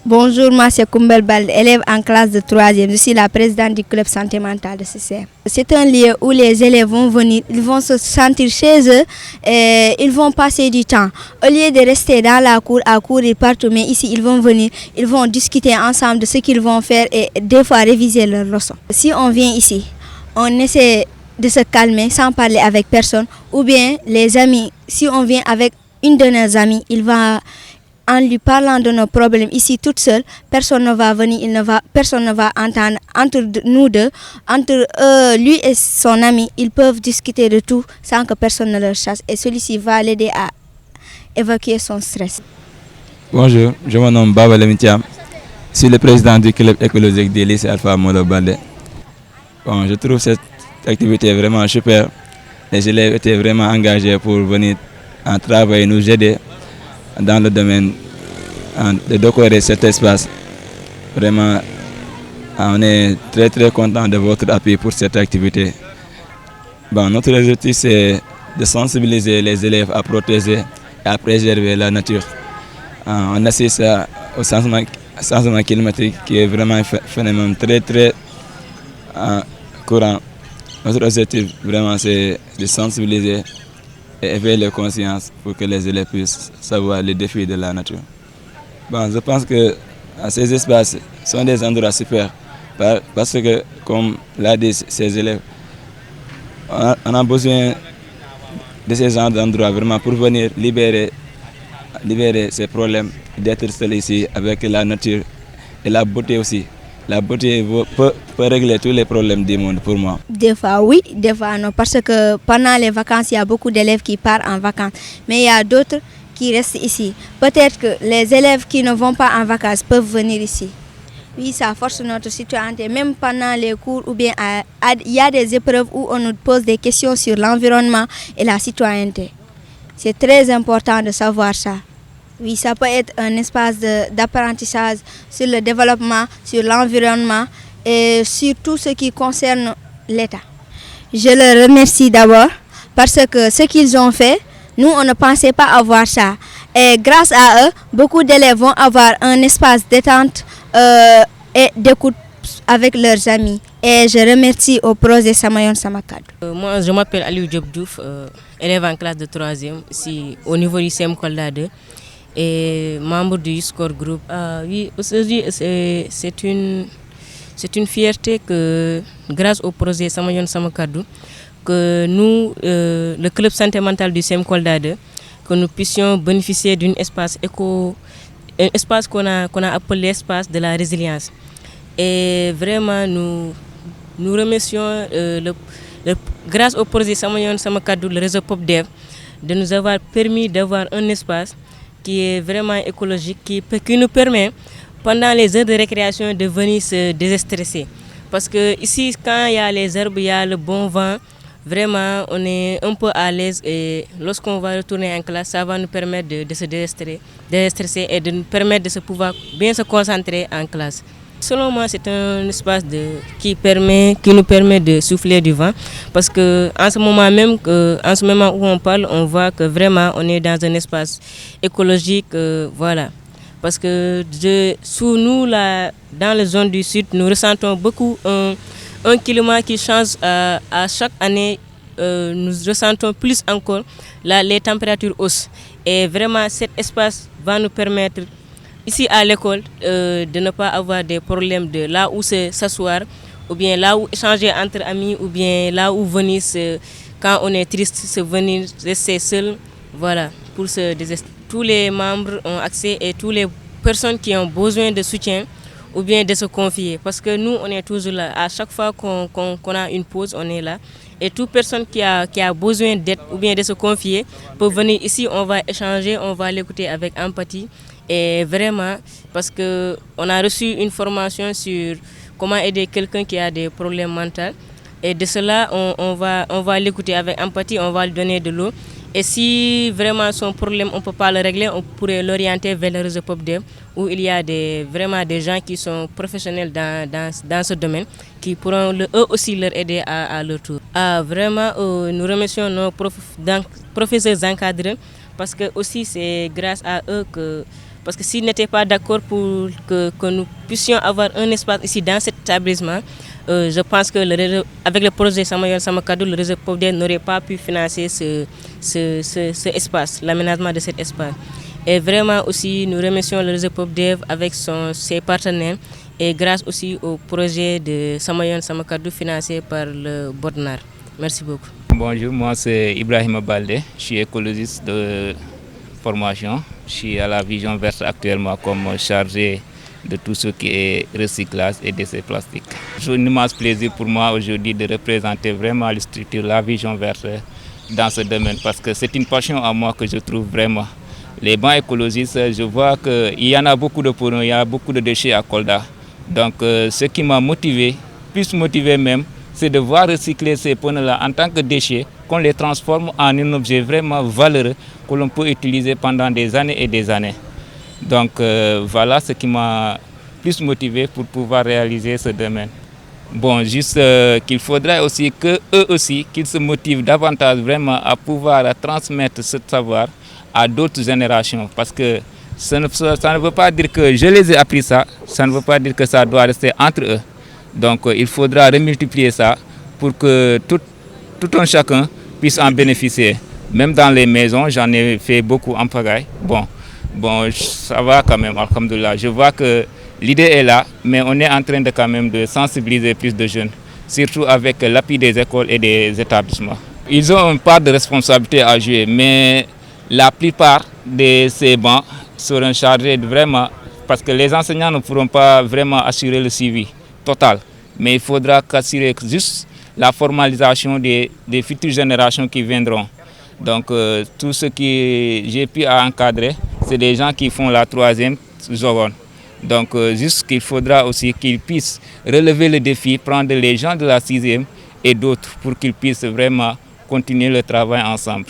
Bonjour, moi c'est Koumbel Balde, élève en classe de 3e. Je suis la présidente du club santé mentale de CCM. C'est un lieu où les élèves vont venir, ils vont se sentir chez eux et ils vont passer du temps. Au lieu de rester dans la cour à courir partout, mais ici ils vont venir, ils vont discuter ensemble de ce qu'ils vont faire et des fois réviser leurs leçons. Si on vient ici, on essaie de se calmer sans parler avec personne, ou bien les amis, si on vient avec une de nos amies, en lui parlant de nos problèmes ici toute seule, personne ne va venir, personne ne va entendre. Entre nous deux, entre lui et son ami, ils peuvent discuter de tout sans que personne ne leur chasse. Et celui-ci va l'aider à évacuer son stress. Bonjour, je me nomme Baba Lemitiam. Je suis le président du club écologique du lycée Alpha Molo Balde. Bon, je trouve cette activité vraiment super. Les élèves étaient vraiment engagés pour venir en travail et nous aider dans le domaine de décorer cet espace. Vraiment, on est très très content de votre appui pour cette activité. Bon, notre objectif c'est de sensibiliser les élèves à protéger et à préserver la nature. On assiste au changement climatique qui est vraiment un phénomène très très courant. Notre objectif vraiment c'est de sensibiliser et éveiller les consciences pour que les élèves puissent savoir les défis de la nature. Bon, je pense que ces espaces sont des endroits super parce que, comme l'a dit ces élèves, on a besoin de ces genres d'endroits vraiment pour venir libérer ces problèmes d'être seul ici avec la nature et la beauté aussi. La beauté peut régler tous les problèmes du monde pour moi. Des fois oui, des fois non, parce que pendant les vacances, il y a beaucoup d'élèves qui partent en vacances, mais il y a d'autres qui restent ici. Peut-être que les élèves qui ne vont pas en vacances peuvent venir ici. Oui, ça force notre citoyenneté, même pendant les cours ou bien il y a des épreuves où on nous pose des questions sur l'environnement et la citoyenneté. C'est très important de savoir ça. Oui, ça peut être un espace d'apprentissage sur le développement, sur l'environnement et sur tout ce qui concerne l'État. Je les remercie d'abord parce que ce qu'ils ont fait, nous, on ne pensait pas avoir ça. Et grâce à eux, beaucoup d'élèves vont avoir un espace détente et d'écoute avec leurs amis. Et je remercie au projet Samayon Samakad. Moi, je m'appelle Aliou Diop Diouf, élève en classe de 3e, ici au niveau du CM Kolda 2. Et membre du Score Group. Oui, aujourd'hui, c'est une fierté que, grâce au projet Samayon Samakadou, que nous, le club santé mentale du CM Kolda 2, que nous puissions bénéficier d'un espace un espace qu'on a appelé l'espace de la résilience. Et vraiment, nous remercions, grâce au projet Samayon Samakadou, le réseau PopDev, de nous avoir permis d'avoir un espace qui est vraiment écologique, qui nous permet, pendant les heures de récréation, de venir se déstresser. Parce que ici, quand il y a les herbes, il y a le bon vent, vraiment, on est un peu à l'aise et lorsqu'on va retourner en classe, ça va nous permettre de se déstresser et de nous permettre de pouvoir bien se concentrer en classe. Selon moi, c'est un espace qui nous permet de souffler du vent parce que en ce moment où on parle, on voit que vraiment on est dans un espace écologique, voilà. Parce que sous nous, là, dans les zones du sud, nous ressentons beaucoup un climat qui change à chaque année. Nous ressentons plus encore les températures haussent. Et vraiment, cet espace va nous permettre ici à l'école, de ne pas avoir des problèmes de là où s'asseoir, ou bien là où échanger entre amis, ou bien là où venir, quand on est triste, venir rester seul. Voilà, pour tous les membres ont accès et toutes les personnes qui ont besoin de soutien, ou bien de se confier. Parce que nous, on est toujours là. À chaque fois qu'on a une pause, on est là. Et toute personne qui a besoin d'aide, ou bien de se confier, peut venir ici, on va échanger, on va l'écouter avec empathie. Et vraiment, parce qu'on a reçu une formation sur comment aider quelqu'un qui a des problèmes mentaux. Et de cela, on va l'écouter avec empathie, on va lui donner de l'eau. Et si vraiment son problème, on ne peut pas le régler, on pourrait l'orienter vers le réseau PopDev, où il y a vraiment des gens qui sont professionnels dans ce domaine, qui pourront eux aussi leur aider à leur tour. Vraiment, nous remercions nos professeurs encadrés, parce que aussi c'est grâce à eux que Parce que s'ils n'étaient pas d'accord pour que nous puissions avoir un espace ici dans cet établissement, je pense que avec le projet Samayon Samakadou, le réseau POPDEV n'aurait pas pu financer ce espace, l'aménagement de cet espace. Et vraiment aussi, nous remercions le réseau POPDEV avec ses partenaires et grâce aussi au projet de Samayon Samakadou financé par le Bodnar. Merci beaucoup. Bonjour, moi c'est Ibrahim Balde, je suis écologiste de formation. Je suis à la Vision Verte actuellement comme chargé de tout ce qui est recyclage et déchets plastiques. C'est un immense plaisir pour moi aujourd'hui de représenter vraiment la structure La Vision Verte dans ce domaine parce que c'est une passion à moi que je trouve vraiment. Les bancs écologistes, je vois qu'il y en a beaucoup de poumons, il y a beaucoup de déchets à Kolda. Donc ce qui m'a motivé, plus motivé même, c'est de voir recycler ces pneus-là en tant que déchets, qu'on les transforme en un objet vraiment valeureux que l'on peut utiliser pendant des années et des années. Donc voilà ce qui m'a plus motivé pour pouvoir réaliser ce domaine. Bon, juste qu'il faudrait aussi qu'eux aussi, qu'ils se motivent davantage vraiment à pouvoir transmettre ce savoir à d'autres générations. Parce que ça ne veut pas dire que je les ai appris ça ne veut pas dire que ça doit rester entre eux. Donc il faudra remultiplier ça pour que tout un chacun puisse en bénéficier. Même dans les maisons, j'en ai fait beaucoup en pagaille. Bon, ça va quand même, alhamdoulilah. Je vois que l'idée est là, mais on est en train de quand même de sensibiliser plus de jeunes, surtout avec l'appui des écoles et des établissements. Ils ont une part de responsabilité à jouer, mais la plupart de ces bancs seront chargés vraiment, parce que les enseignants ne pourront pas vraiment assurer le suivi total, mais il faudra qu'assurer juste la formalisation des futures générations qui viendront. Donc tout ce que j'ai pu encadrer, c'est des gens qui font la 3e seconde. Donc juste qu'il faudra aussi qu'ils puissent relever le défi, prendre les gens de la 6e et d'autres pour qu'ils puissent vraiment continuer le travail ensemble.